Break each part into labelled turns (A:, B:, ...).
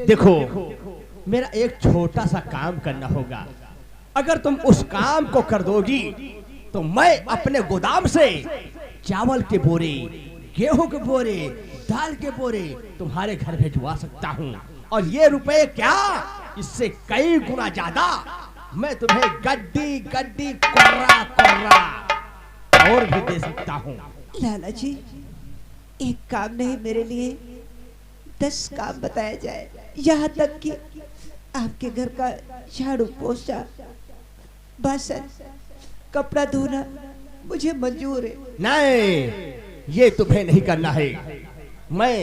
A: देखो, मेरा एक छोटा सा काम करना होगा। अगर तुम उस काम को कर दोगी तो मैं अपने गोदाम से चावल के बोरे, गेहूं के बोरे, दाल के बोरे तुम्हारे घर भिजवा सकता हूँ। और ये रुपए क्या, इससे कई गुना ज्यादा मैं तुम्हें गड्डी गड्डी कोर्रा कोर्रा और भी दे सकता हूँ।
B: लाला जी, एक काम नहीं, मेरे लिए 10 काम बताया जाए। यहाँ तक कि आपके घर का झाड़ू पोछा, बासन, कपड़ा धोना मुझे मंजूर है।
A: नहीं, ये तुम्हें नहीं करना है। मैं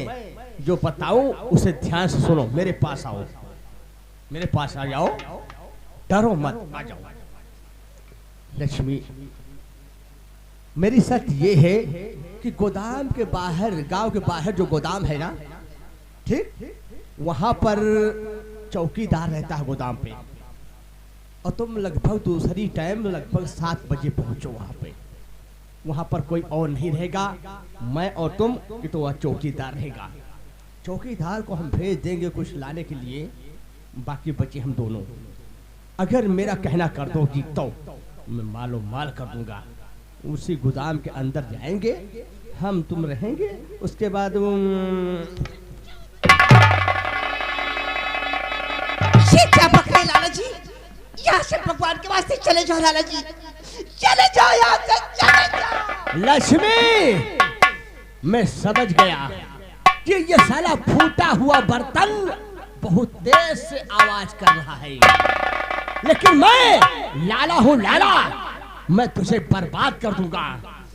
A: जो बताऊं उसे ध्यान से सुनो। मेरे पास आओ, मेरे पास आ जाओ, डरो मत, आ जाओ। लक्ष्मी, मेरी शर्त ये है कि गोदाम के बाहर, गांव के बाहर जो गोदाम है ना, ठीक, वहां पर चौकीदार रहता है गोदाम पे। और तुम लगभग दूसरी टाइम लगभग 7 बजे पहुंचो वहां पे। वहां पर कोई और नहीं रहेगा, मैं और तुम, कि तो वह चौकीदार रहेगा। चौकीदार को हम भेज देंगे कुछ लाने के लिए, बाकी बचे हम दोनों। अगर मेरा कहना कर दोगी तो मैं मालो माल कर दूंगा। उसी गोदाम के अंदर जाएंगे हम, तुम रहेंगे। उसके बाद
B: क्या बक रहे लाला जी? यहाँ से भगवान के वास्ते चले जाओ लाला जी, चले जाओ यहाँ से, चले जाओ।
A: लक्ष्मी, मैं समझ गया कि ये साला फूटा हुआ बर्तन बहुत तेज से आवाज कर रहा है, लेकिन मैं लाला हूँ, लाला। मैं तुझे बर्बाद कर दूंगा।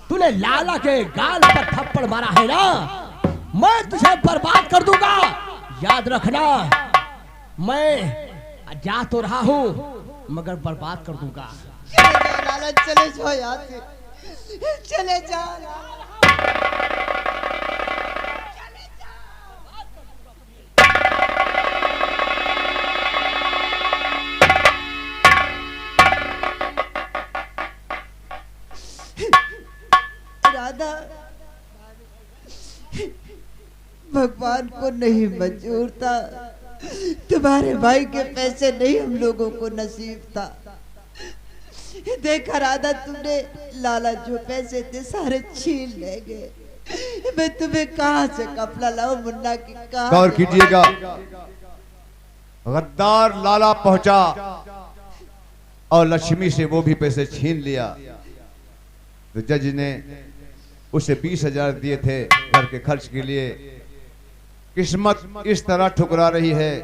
A: तूने लाला के गाल पर थप्पड़ मारा है ना, मैं तुझे बर्बाद कर दूंगा। याद रखना, मैं जा तो रहा हूँ मगर बर्बाद कर दूंगा।
B: चले जाओ लाला, चले जाओ यहाँ से, चले जाओ। राधा, भगवान को नहीं मंजूर था, तुम्हारे भाई के पैसे नहीं हम लोगों को नसीब था। देखा राधा, तुमने लाला जो पैसे थे सारे छीन ले गए। मैं तुम्हें कहाँ से कपड़ा लाऊं मुन्ना की? कहाँ?
C: गौर कीजिएगा, गद्दार लाला पहुंचा और लक्ष्मी से वो भी पैसे छीन लिया। तो जज ने उसे 20,000 दिए थे घर के खर्च के लिए। किस्मत इस तरह ठुकरा रही है,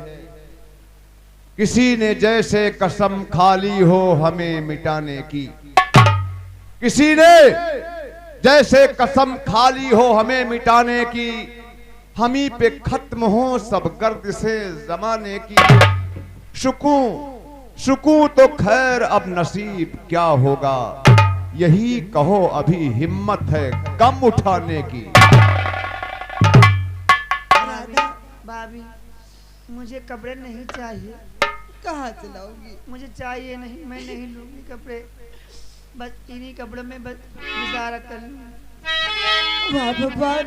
C: किसी ने जैसे कसम खा ली हो हमें मिटाने की, किसी ने जैसे कसम खा ली हो हमें मिटाने की, हम ही पे खत्म हो सब गर्द से जमाने की। सुकून तो खैर अब नसीब क्या होगा, यही कहो अभी हिम्मत है कम उठाने की।
B: राधा, भाभी, मुझे कपड़े नहीं चाहिए। कहाँ से लाऊंगी? मुझे चाहिए नहीं, मैं नहीं लूंगी कपड़े, बस इन्हीं कपड़ों में बस गुजारा कर लूंगी। वाह भगवान,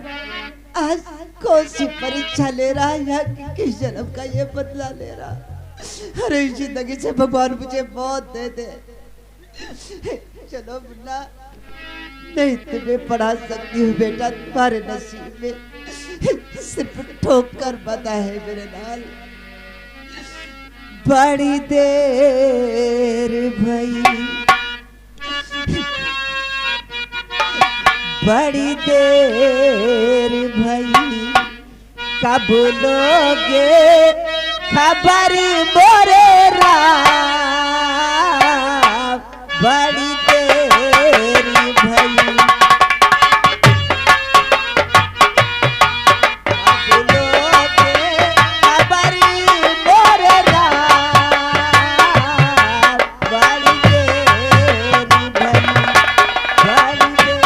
B: आज कौन सी परीक्षा ले रहा है या किस जन्म का ये बदला ले रहा? अरे जिंदगी से भगवान मुझे मौत दे दे। चलो मुन्ना, नहीं तुम्हें पढ़ा सकती हूँ बेटा, तुम्हारे नसीब में सिर्फ ठोकर बता है मेरे नाल। बड़ी देर भई, बड़ी देर भई, कब लोगे खबर मोरे राम? बड़ी देर भई, कब लोगे खबर मोरे राम? बड़ी देर भई, बड़ी देर।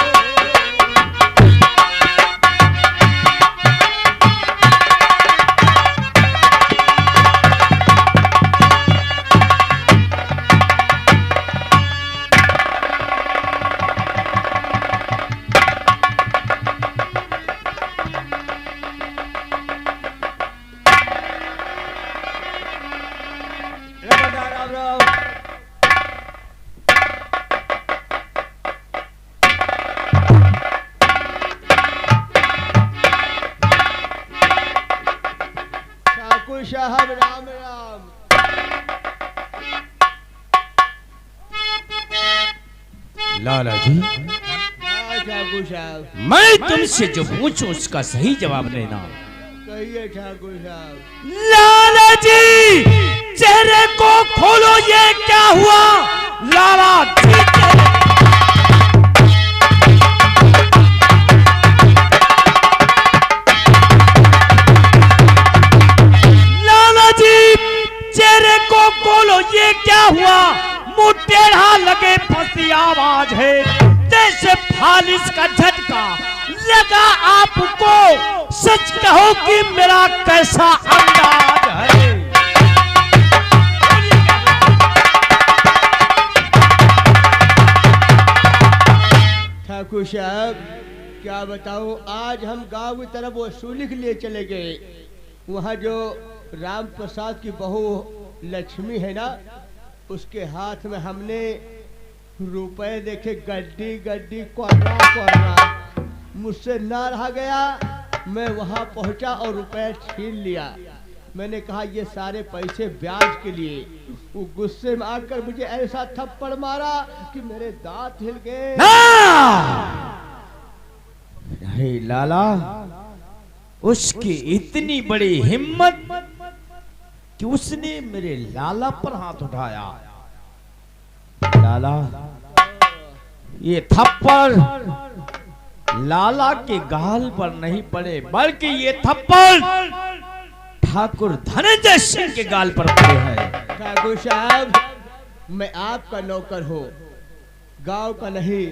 A: साहब राम राम।
D: लाला जी,
A: हाँ ठाकुर साहब।
D: मैं तुमसे जो पूछूं उसका सही जवाब देना।
A: कहिए ठाकुर साहब।
D: लाला जी, चेहरे को खोलो, ये क्या हुआ? लाला जी, लाला जी, चेहरे को खोलो, ये क्या हुआ? मुंह टेढ़ा लगे, फंसी आवाज है जैसे फालिस का झटका लगा आपको। सच कहो कि मेरा कैसा अंदाज है?
A: ठाकुर साहब क्या बताऊं, आज हम गांव की तरफ वसूली के लिए चले गए। वहाँ जो राम प्रसाद की बहू लक्ष्मी है ना, उसके हाथ में हमने रुपए देखे, गड्डी गड्डी, कोर्रा कोर्रा। मुझसे ना रहा गया, मैं वहाँ पहुँचा और रुपए छीन लिया। मैंने कहा ये सारे पैसे ब्याज के लिए। वो गुस्से में आकर मुझे ऐसा थप्पड़ मारा कि मेरे दांत हिल गए।
D: नहीं लाला, उसकी इतनी बड़ी हिम्मत कि उसने मेरे लाला पर हाथ उठाया। लाला, ये थप्पड़ लाला के गाल पर नहीं पड़े, बल्कि ये थप्पड़ ठाकुर धनंजय सिंह के गाल पर पड़े हैं।
A: ठाकुर साहब, मैं आपका नौकर हूँ, गांव का नहीं।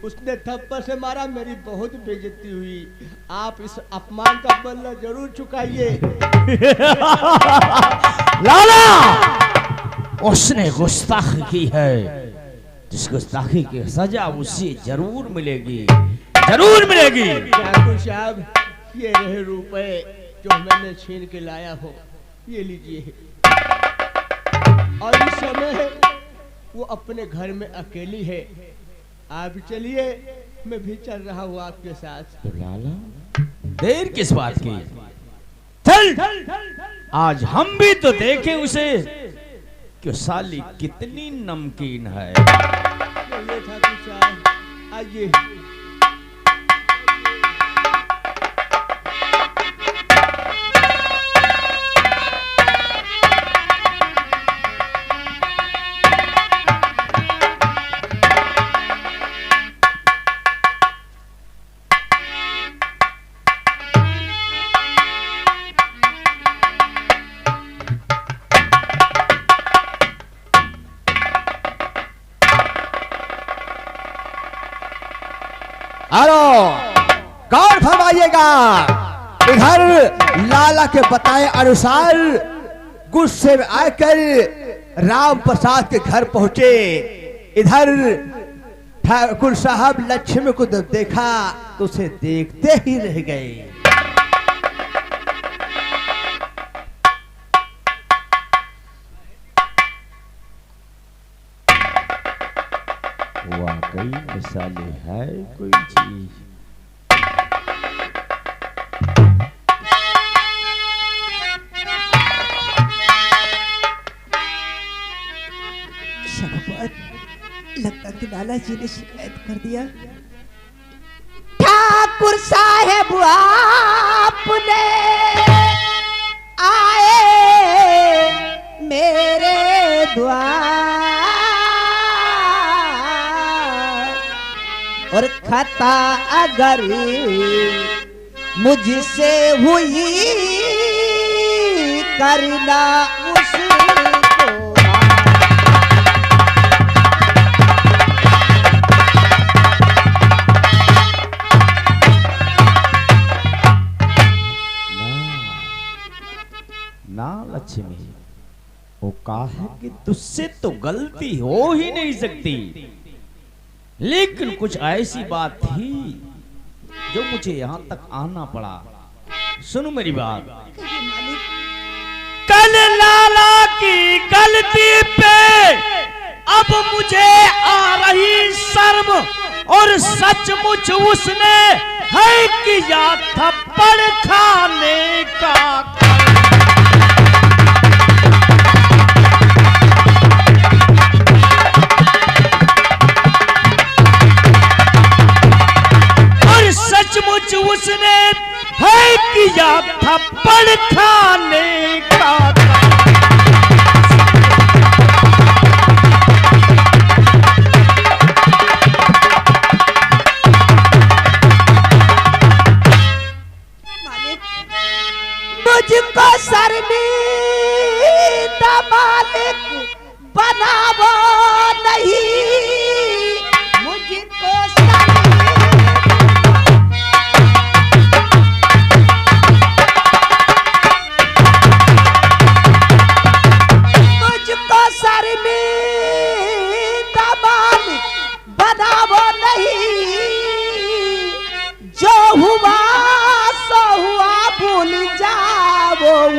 A: उसने थप्पड़ से मारा, मेरी बहुत बेइज्जती हुई। आप इस अपमान का बदला जरूर चुकाइए।
D: लाला, उसने गुस्ताखी की है, जिस गुस्ताखी की सजा उसे जरूर मिलेगी, जरूर मिलेगी।
A: ठाकुर साहब, ये रहे रुपए जो मैंने छीन के लाया हो, ये लीजिए। और इस समय वो अपने घर में अकेली है। आप चलिए, मैं भी चल रहा हूँ आपके साथ।
D: तो लाला, देर किस बात की? चल, आज हम भी तो देखें उसे कि साली कितनी नमकीन है।
A: चलिए ठाकुर साहब, आइए।
C: हेलो, कौन फरमाइएगा? इधर लाला के बताए अनुसार गुस्से में आकर राम प्रसाद के घर पहुंचे। इधर ठाकुर साहब लक्ष्मी को जब देखा तो उसे देखते ही रह गए।
D: वाकई मिसाली है कोई चीज।
B: लगता कि लाला जी ने शिकायत कर दिया। ठाकुर साहेब आपने आए मेरे द्वार और खता अगर मुझसे हुई करना उसको।
D: ना लक्ष्मी, वो कहा है कि तुझसे तो गलती हो ही नहीं सकती, लेकिन कुछ ऐसी बात थी जो मुझे यहाँ तक आना पड़ा। सुनो मेरी बात। कल लाला की गलती पे अब मुझे आ रही शर्म, और सचमुच उसने है किया थप्पड़ खाने का।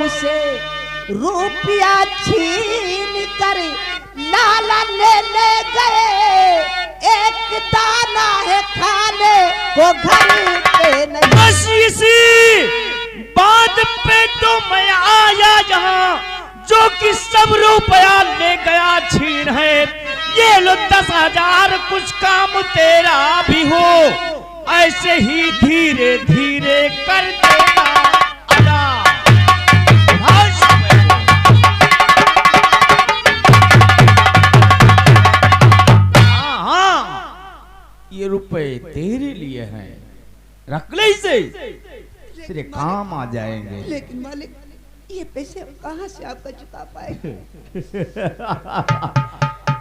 E: उसे रुपया छीन कर लाला ले गए, एक दाना है खाने को घर पे नहीं।
D: बस इसी बात पे तो मैं आया यहाँ, जो कि सब रुपया ले गया छीन है। ये लो 10,000, कुछ काम तेरा भी हो, ऐसे ही धीरे धीरे कर देना अदा।
A: ये रुपए तेरे लिए हैं, रख ले इसे, तेरे काम आ जाएंगे।
E: लेकिन मालिक ये पैसे कहाँ से आपका चुका पाएंगे?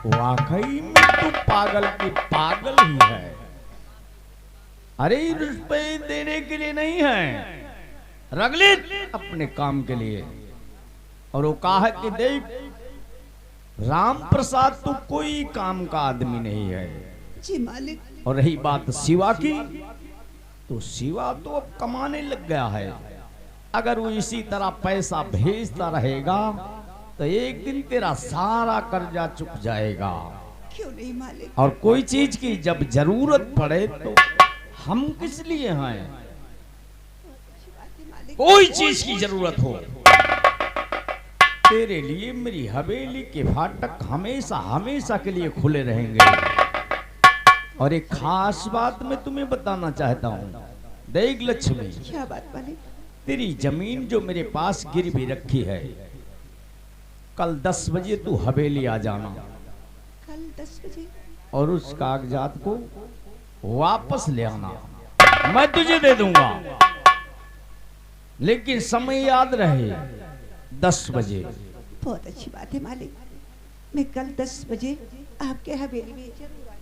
A: वाकई में तू पागल की पागल ही है। अरे रुपए देने के लिए नहीं है, रख ले अपने काम के लिए। और वो कहा कि देख राम प्रसाद तू कोई काम का आदमी नहीं है।
E: जी मालिक।
A: और रही बात शिवा की, तो शिवा तो अब कमाने लग गया है। अगर वो इसी तरह पैसा भेजता रहेगा तो एक दिन तेरा सारा कर्जा चुक जाएगा।
E: क्यों नहीं मालिक?
A: और कोई चीज की जब जरूरत पड़े तो हम किस लिए हैं? कोई चीज की जरूरत हो, तेरे लिए मेरी हवेली के फाटक हमेशा हमेशा के लिए खुले रहेंगे। और एक खास बात मैं तुम्हें बताना चाहता हूँ। देख लक्ष्मी,
E: क्या बात मालिक?
A: तेरी जमीन जो मेरे पास गिरवी रखी है, कल 10 बजे तू हवेली आ जाना।
E: कल 10 बजे?
A: और उस कागजात को वापस ले आना, मैं तुझे दे दूंगा। लेकिन समय याद रहे, 10 बजे।
E: बहुत अच्छी बात है मालिक, मैं कल 10 बजे आपके हवेली में जरूर आ जाऊंगा।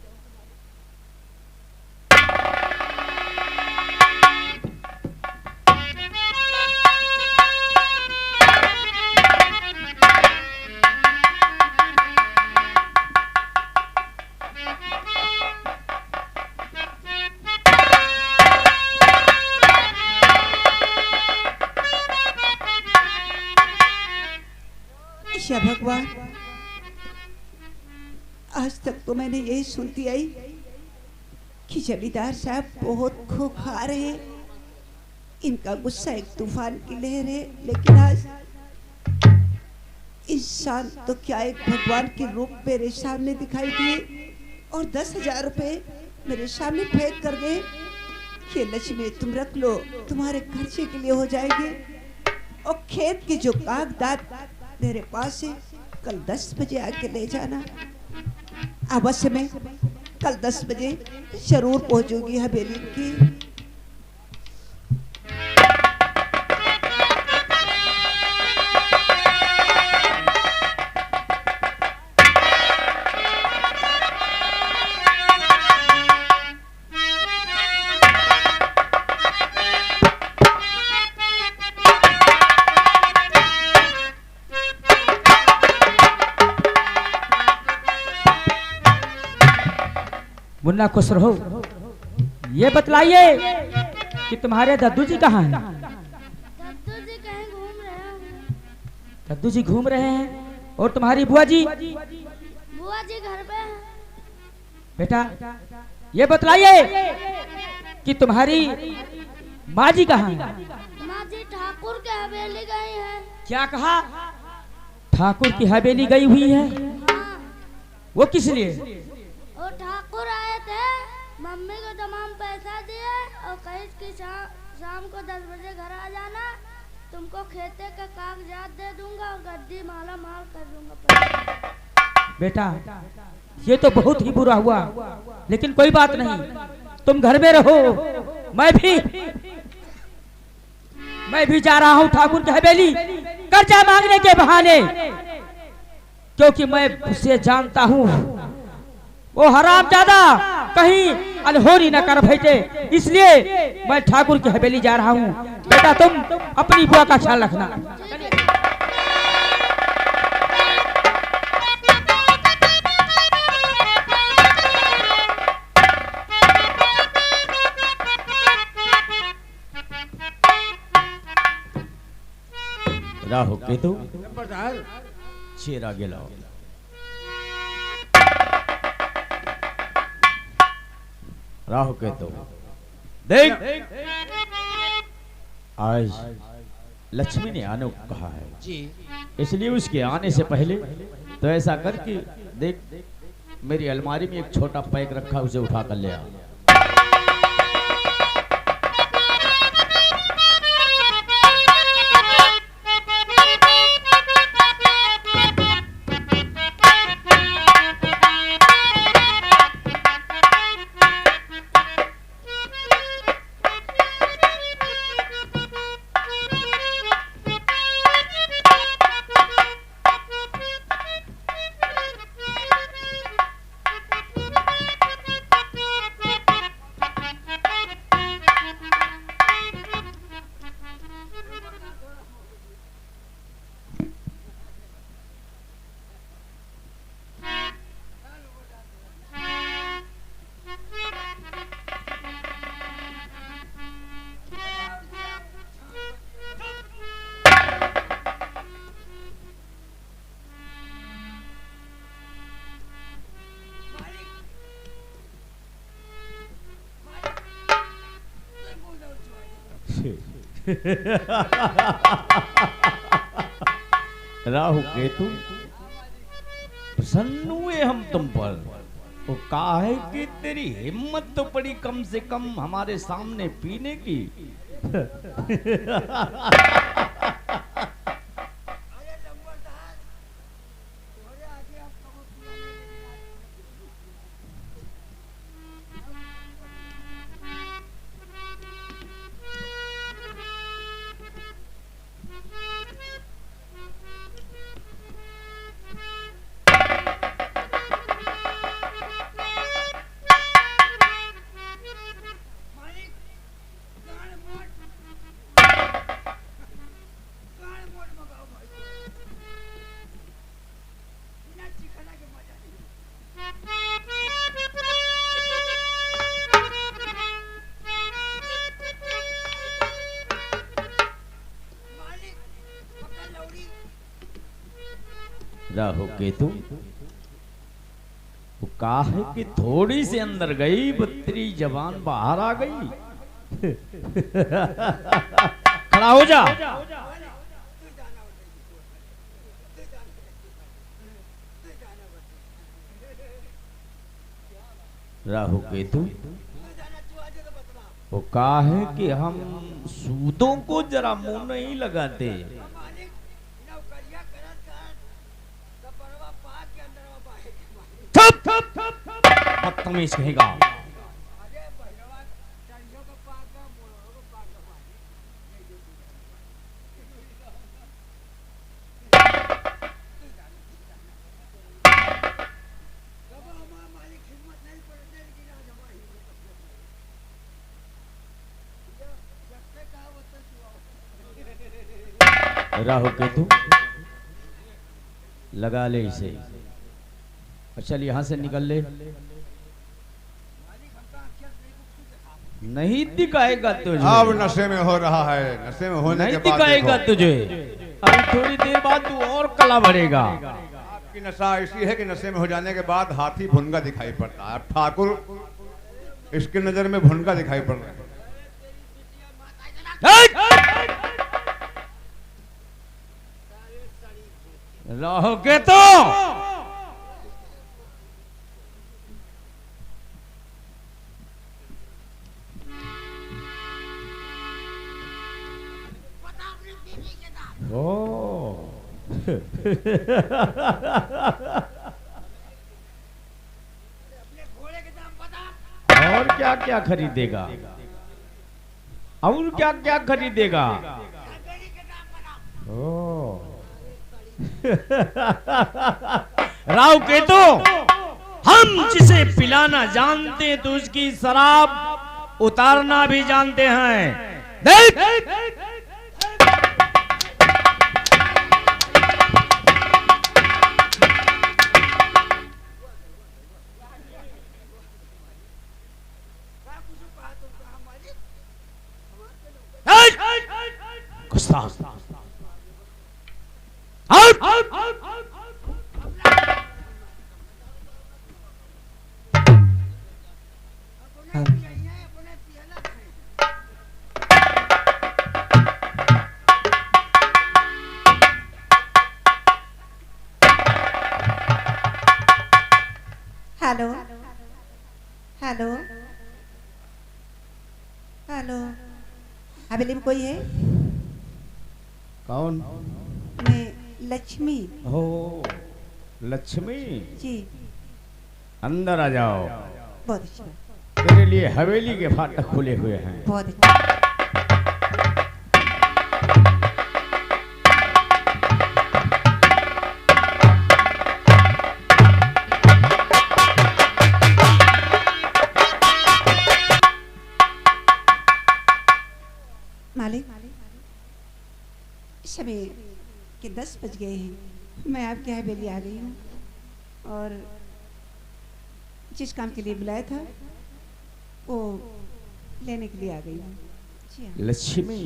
E: ईशा भगवान, आज तक तो मैंने यही सुनती आई कि जमींदार साहब बहुत खूंखार है, इनका गुस्सा एक तूफान की लहर है। लेकिन आज इंसान तो क्या एक भगवान के रूप मेरे सामने दिखाई दिए और 10,000 रुपए मेरे सामने फेंक कर गए। ये लक्ष्मी तुम रख लो, तुम्हारे खर्चे के लिए हो जाएंगे। और खेत के जो कागजात मेरे पास है, कल 10 बजे आके ले जाना। अवश्य में कल 10 बजे जरूर पहुंचूंगी हवेली की।
F: मुन्ना खुश रहो, ये बतलाइए कि तुम्हारे दद्दू जी कहाँ हैं?
G: दद्दू जी कहीं घूम रहे हैं।
F: दद्दू जी घूम रहे हैं। और तुम्हारी बुआ जी?
G: बुआ जी घर पे हैं।
F: बेटा ये बतलाइए कि तुम्हारी माँ जी कहाँ हैं?
G: माँ जी ठाकुर के हवेली गई हैं।
F: क्या कहा? ठाकुर की हवेली गई हुई है?
G: हाँ,
F: वो किस लिए?
G: वो ठाकुर आए थे, मम्मी को तमाम पैसा दिए और कहीं की शाम को 10 बजे घर आ जाना, तुमको खेते का कागजात दे दूंगा और गद्दी माला माल कर दूंगा।
F: बेटा ये तो बहुत ही बुरा हुआ, लेकिन कोई बात नहीं, तुम घर में रहो। मैं भी जा रहा हूँ ठाकुर की हवेली कर्जा मांगने के बहाने, क्योंकि मैं उसे जानता हूँ वो हरामजादा कहीं अनहोनी न कर भेजे, इसलिए मैं ठाकुर की हवेली जा रहा हूँ। बेटा तुम अपनी बुआ का ख्याल रखना।
A: राहु केतु
D: नंबरदार
A: चेहरा गेला राहु केतु देख आज लक्ष्मी ने आने को कहा है
D: जी
A: इसलिए उसके आने से पहले तो ऐसा कर कि देख मेरी अलमारी में एक छोटा पैक रखा उसे उठा कर ले आ राहु केतु प्रसन्न हुए हम तुम पर वो कहा है कि तेरी हिम्मत तो पड़ी कम से कम हमारे सामने पीने की राहु केतु वो कहा है कि थोड़ी सी अंदर गई बत्ती जवान बाहर आ गई खड़ा हो जा राहु केतु वो कहा है कि हम सूदों को जरा मुंह नहीं लगाते बदतमीज कहेगा राहु केतु लगा ले इसे चल यहां से निकल ले नहीं दिखाएगा तुझे
C: अब नशे में हो रहा है नशे में होने
A: नहीं
C: के बाद
A: दिखाएगा
C: देखो।
A: तुझे अभी थोड़ी देर बाद तू और कला भरेगा
C: आपकी नशा ऐसी है कि नशे में हो जाने के बाद हाथी भुनगा दिखाई पड़ता है अब ठाकुर इसकी नजर में भुनगा दिखाई पड़ रहा है
A: राहु केतु ओ और क्या क्या खरीदेगा और क्या क्या खरीदेगा ओ राहु केतु हम जिसे पिलाना जानते हैं तो उसकी शराब उतारना भी जानते हैं देख
E: हाँ। हेलो हेलो हेलो, हवेली में कोई है?
A: कौन?
E: मैं लक्ष्मी
A: हो लक्ष्मी,
E: जी।
A: अंदर आ जाओ।
E: बहुत अच्छी बात,
A: तेरे लिए हवेली के फाटक खुले हुए हैं।
E: बहुत अच्छी। मालिक, समय के 10 बज गए हैं। मैं आपके हवेली आ गई हूँ और जिस काम के लिए बुलाया था वो लेने के लिए आ गई हूँ। जी हाँ।
A: लक्ष्मी,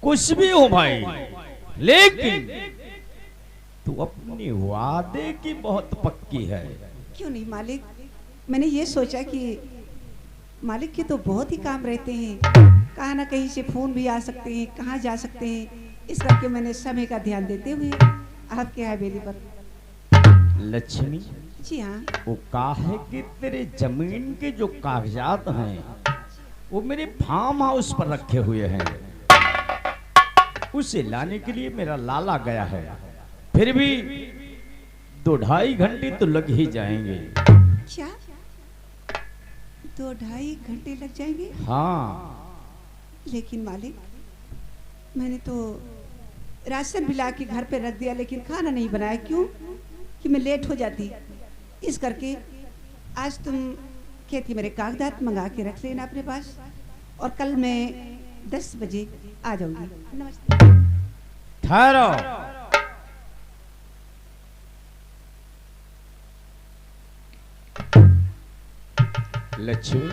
A: कुछ भी हो भाई, लेकिन तू अपनी वादे की बहुत पक्की है।
E: क्यों नहीं मालिक, मैंने ये सोचा कि मालिक के तो बहुत ही काम रहते हैं, कहाँ ना कहीं से फोन भी आ सकते हैं, कहाँ जा सकते हैं, इस करके मैंने समय का ध्यान देते हुए आपके हवेली पर।
A: लक्ष्मी
E: जी हाँ।
A: वो काहे कि तेरे जमीन के जो कागजात हैं वो मेरे फार्म हाउस पर रखे हुए हैं, उसे लाने के लिए मेरा लाला गया है। फिर भी 2-2.5 घंटे तो लग ही जाएंगे।
E: क्या 2-2.5 घंटे लग जाएंगे?
A: हाँ,
E: लेकिन मालिक, मैंने तो राशन भी ला के घर पे रख दिया, लेकिन खाना नहीं बनाया। क्यों? कि मैं लेट हो जाती। इस करके आज तुम कहती मेरे कागजात मंगा के रख लेना अपने पास, और कल मैं 10 बजे आ जाऊंगी। नमस्ते।
A: ठहरो। लक्ष्मी,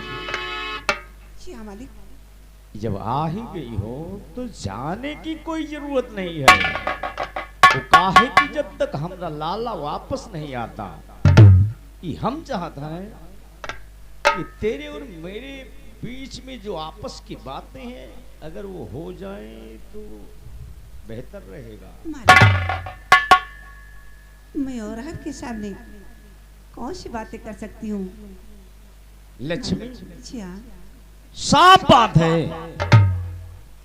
E: जी हाँ मालिक।
A: जब आ ही गई हो तो जाने की कोई जरूरत नहीं है। वो काहे कि जब तक हमारा लाला वापस नहीं आता, कि हम चाहता है कि तेरे और मेरे बीच में जो आपस की बातें हैं अगर वो हो जाए तो बेहतर रहेगा।
E: मालिक, मैं और आपके सामने कौन सी बातें कर सकती हूँ?
A: लक्ष्मी,
E: जी हाँ।
A: साफ बात है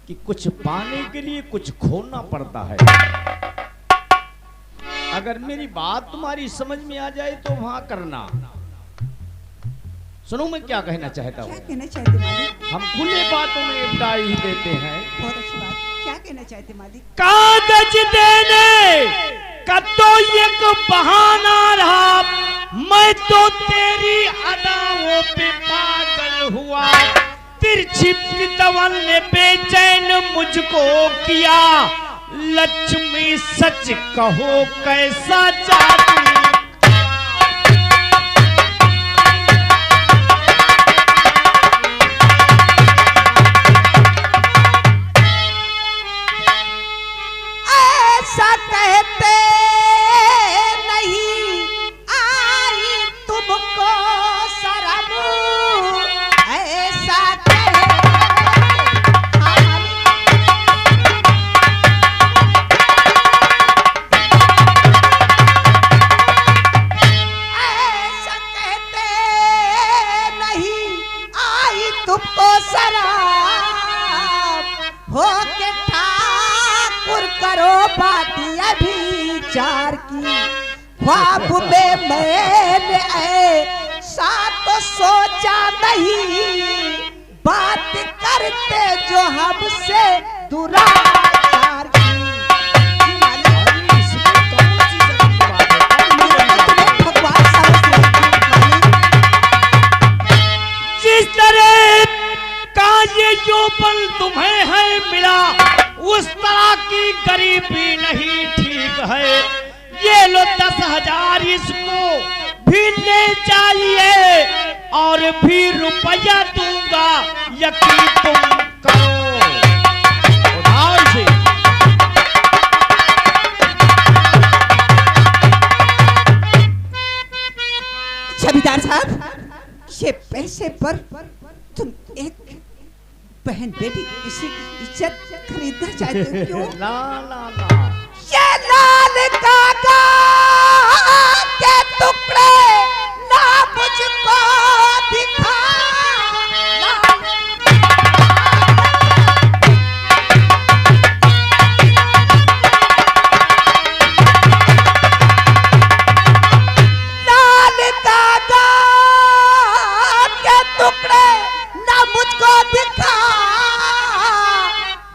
A: कि कुछ पाने के लिए कुछ खोना पड़ता है। अगर मेरी बात तुम्हारी समझ में आ जाए तो वहां करना। सुनो मैं क्या कहना चाहता हूँ।
E: क्या कहना चाहते मालिक?
A: हम खुले बातों में निपटाई ही देते हैं।
E: बहुत अच्छी बात। क्या कहना चाहते मालिक?
D: कागज देने का तो एक बहाना रहा, मैं तो तेरी अदाओं पे पागल हुआ। तिरछी तवन ने बेचैन मुझको किया। लक्ष्मी सच कहो कैसा जादू।
E: ऐसा कहते नहीं आई तुमको शर्म, ऐसा तुमको शराब हो के ठाकुर करो बाती अभी चार की। ख्वाब में मैंने ऐसा तो सोचा नहीं, बात करते जो हमसे दुराचार की।
D: जिस तरह का ये जो पल तुम्हें है मिला, उस तरह की गरीबी नहीं ठीक है। ये लो 10,000 इसको भी ले जाइए और भी रुपया दूंगा, यकीन तुम करो। उधार से
E: जमींदार साहब, ये पैसे पर तुम एक बहन बेटी किसी की इज्जत खरीदना चाहते हो क्यों?
A: ना ना ना,
E: ये लाल काका के टुकड़े ना मुझको दिखा। लाल काका के टुकड़े ना मुझको दिखा,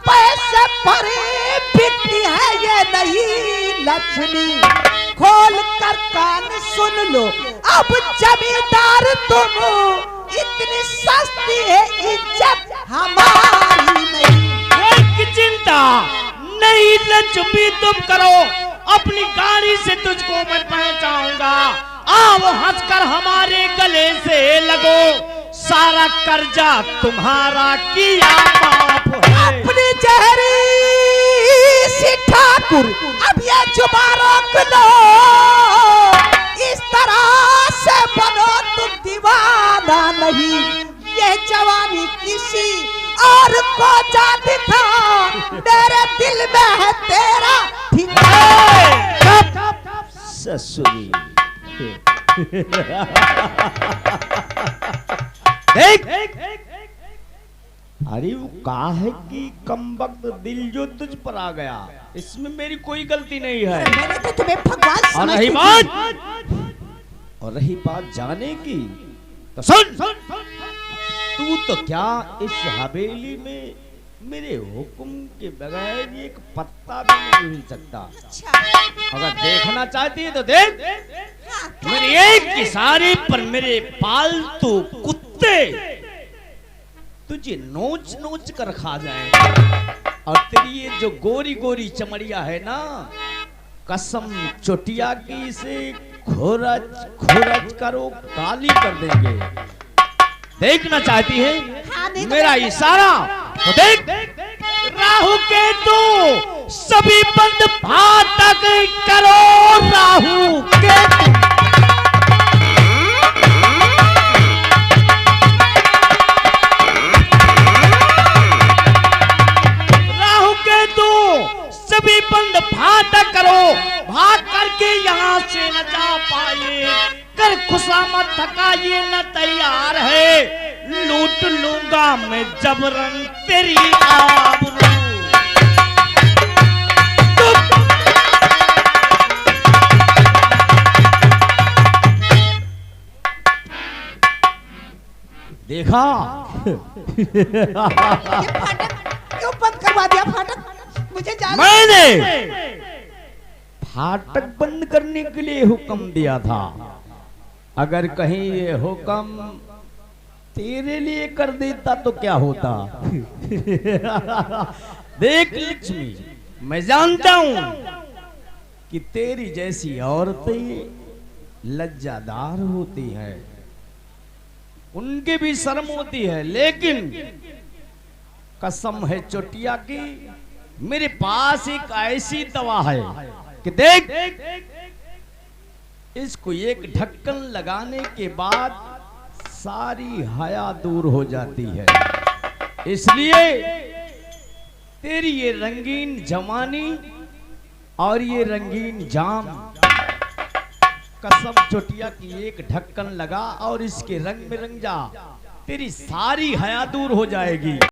E: पैसे पर बिकती है ये नहीं लक्ष्मी। खोल कर कान सुन लो, अब जमींदार तुम, इतनी सस्ती है इज्जत हमारी नहीं।
D: कोई चिंता नहीं लक्ष्मी, तुम करो, अपनी गाड़ी से तुझको मैं पहुंचाऊंगा। आओ हंसकर हमारे गले से लगो, सारा कर्जा तुम्हारा किया माफ है।
E: अपनी जहरी सी ठाकुर अब ये जुबान रोक लो, इस तरह से बनो तुम दीवाना नहीं। ये जवानी किसी और को जा दिखा, मेरे दिल में है तेरा ठिकाना।
A: ससुरी
D: देख,
A: अरे वो कहा है कि कम वक्त दिल जो तुझ पर आ गया, इसमें मेरी कोई गलती नहीं है।
E: मैंने तो तुम्हें भगवान
A: और
E: समझती
A: रही बात जाने की, तो सुन, तू तो क्या इस हवेली में मेरे हुक्म के बगैर एक पत्ता भी नहीं हिल सकता। अगर देखना चाहती है तो देख, मेरी एक किसारी पर मेरे पालतू कुत्ते तुझे नोच नोच कर खा जाएंगे। और तेरी ये जो गोरी गोरी चमड़िया है ना, कसम चोटिया की इसे खोरच खोरच करो काली कर देंगे। देखना चाहती है
E: हाँ, नहीं तो
A: मेरा इशारा तो देख,
D: राहु के तू सभी बंद फाटक करो, राहु के सभी बंद फाटक करो, भाग करके यहाँ से न जा पाए, कर खुशामत थका ये न तैयार है, लूट लूंगा मैं जबरन तेरी आबरू।
A: देखा
E: क्यों बंद करवा दिया फाटक? मुझे जाना।
A: मैंने फाटक बंद करने के लिए हुक्म दिया था, अगर कहीं ये हुक्म तेरे लिए कर देता तो क्या होता। देख लक्ष्मी, मैं जानता हूं कि तेरी जैसी औरतें लज्जादार होती हैं, उनके भी शर्म होती है, लेकिन कसम है चोटिया की, मेरे पास एक ऐसी दवा है कि देख, इसको एक ढक्कन लगाने के बाद सारी हया दूर हो जाती है। इसलिए तेरी ये रंगीन जवानी और ये रंगीन जाम, कसम चोटिया की एक ढक्कन लगा और इसके रंग में रंग जा, तेरी सारी हया दूर हो जाएगी।